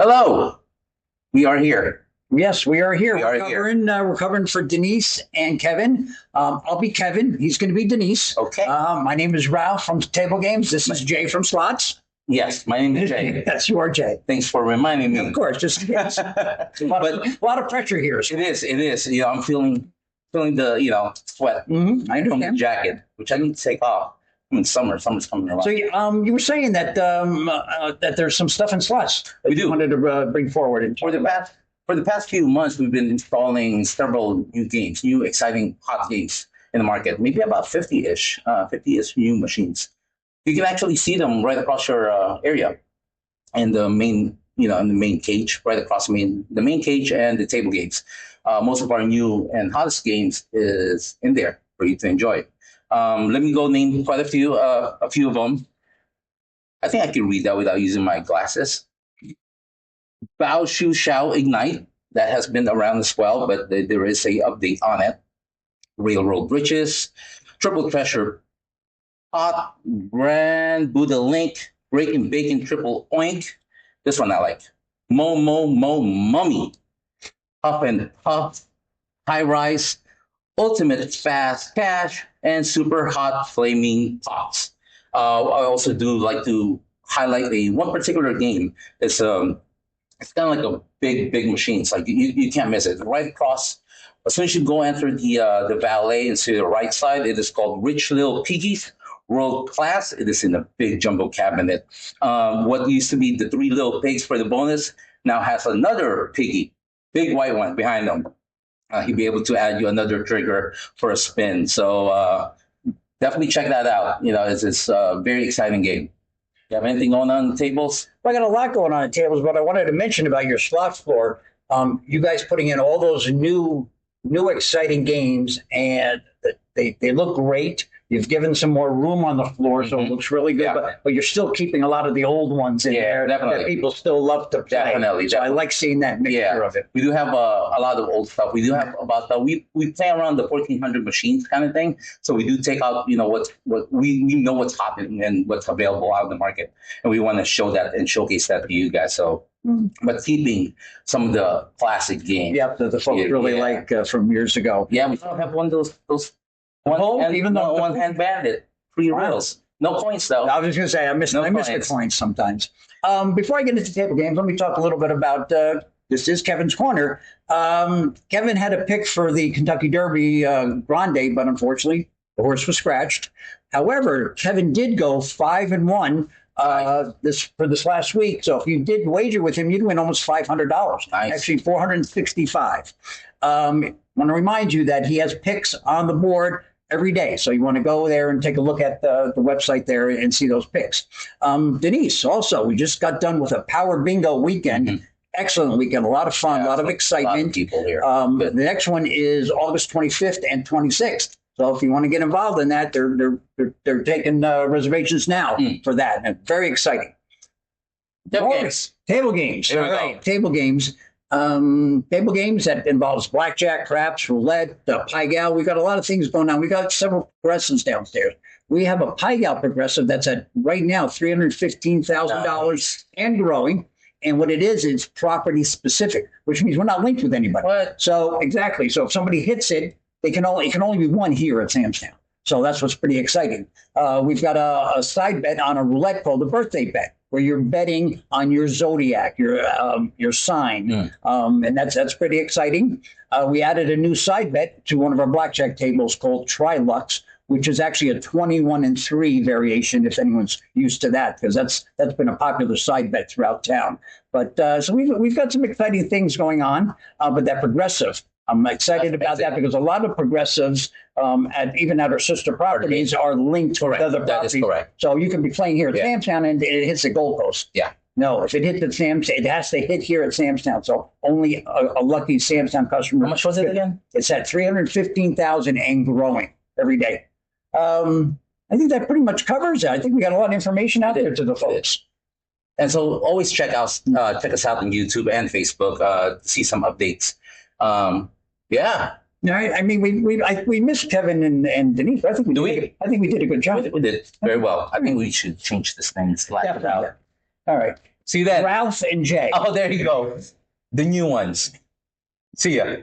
Hello, we are here. Yes, we are here. We are here. We're covering for Denise and Kevin. I'll be Kevin. He's going to be Denise. Okay. My name is Ralph from Table Games. This is Jay from Slots. Yes, my name is Jay. Yes, you are Jay. Thanks for reminding me. Of course, just yes. a lot of pressure here. It is. It is. I'm feeling the sweat I from the understand. jacket, which I need to take off. I mean, summer's coming around. So you were saying that that there's some stuff in slots that We do. you wanted to bring forward. And For the past few months, we've been installing several new games, new exciting hot games in the market. Maybe about 50-ish new machines. You can actually see them right across your area in the main, in the main cage, right across the main cage and the table games. Most of our new and hottest games is in there for you to enjoy. Let me go name quite a few of them. I think I can read that without using my glasses. Bao Shu Shao Ignite, that has been around as well, but there is a update on it. Railroad Bridges, Triple Treasure Pot, Grand Buddha Link, Breaking Bacon Triple Oink. This one I like. Mo Mummy, Puff and Puff, High Rise, Ultimate Fast Cash, and Super Hot Flaming Pots. I also do like to highlight one particular game. It's kind of like a big machine. It's like you can't miss it. Right across, as soon as you go enter the valet and see the right side, it is called Rich Little Piggies World Class. It is in a big jumbo cabinet. What used to be the three little pigs for the bonus now has another piggy, big white one behind them. He'll be able to add you another trigger for a spin. So definitely check that out. It's a very exciting game. You have anything going on the tables? Well, I got a lot going on at tables, but I wanted to mention about your slot floor. You guys putting in all those new exciting games, and they look great. You've given some more room on the floor, so it looks really good. Yeah. But you're still keeping a lot of the old ones in Yeah, there definitely. that people still love to play. Definitely, So I definitely. like seeing that mixture Yeah, of it. we do have a lot of old stuff. We do have about we play around the 1400 machines kind of thing. So we do take out what we know what's hot and what's available out in the market, and we want to show that and showcase that to you guys. So, but keeping some of the classic games. Yep, the folks Yeah, really yeah. like from years ago. Yeah, we still have one of those Oh, hand, even though one hand bandit free reels. No points though. I was just going to say, No I miss the points. coins sometimes. Before I get into table games, let me talk a little bit about this is Kevin's Corner. Kevin had a pick for the Kentucky Derby Grande, but unfortunately, the horse was scratched. However, Kevin did go 5-1 this last week. So if you did wager with him, you'd win almost $500. Nice. Actually, 465. Want to remind you that he has picks on the board every day. So you want to go there and take a look at the website there and see those picks. Denise, also, we just got done with a Power Bingo weekend. Excellent weekend, a lot of fun, a lot of A lot of excitement. people here. The next one is August 25th and 26th. So if you want to get involved in that, they're taking reservations now for that. And very exciting. Table All games. right, table games. Here we All go. right, table games. Table games that involves blackjack, craps, roulette, Pai Gow. We've got a lot of things going on. We got several progressives downstairs. We have a Pai Gow progressive that's at right now $315,000 and growing. And what it is, it's property specific, which means we're not linked with anybody. What? So exactly. So if somebody hits it, it can only be one here at Sam's Town. So that's what's pretty exciting. We've got a side bet on a roulette called the birthday bet, where you're betting on your zodiac, your sign, and that's pretty exciting. We added a new side bet to one of our blackjack tables called Trilux, which is actually a 21-3 variation, if anyone's used to that, because that's been a popular side bet throughout town. But so we've got some exciting things going on, but that progressive. I'm excited about that because a lot of progressives, even at our sister properties, are linked to other That properties. is correct. So you can be playing here at Yeah. Samstown and it hits the goalpost. Yeah. No, if it hits at Sam's, it has to hit here at Samstown. So only a lucky Samstown customer. How much was it again? It's at 315,000 and growing every day. I think that pretty much covers it. I think we got a lot of information out there to the folks. And so always check us out on YouTube and Facebook to see some updates. Yeah, All right. I mean, we missed Kevin and Denise. But I think we Do did. we? I think we did a good job. we did very well. I think we should change this thing. Slide it Definitely. out. All right. See you then. Ralph and Jay. Oh, there you go. The new ones. See ya.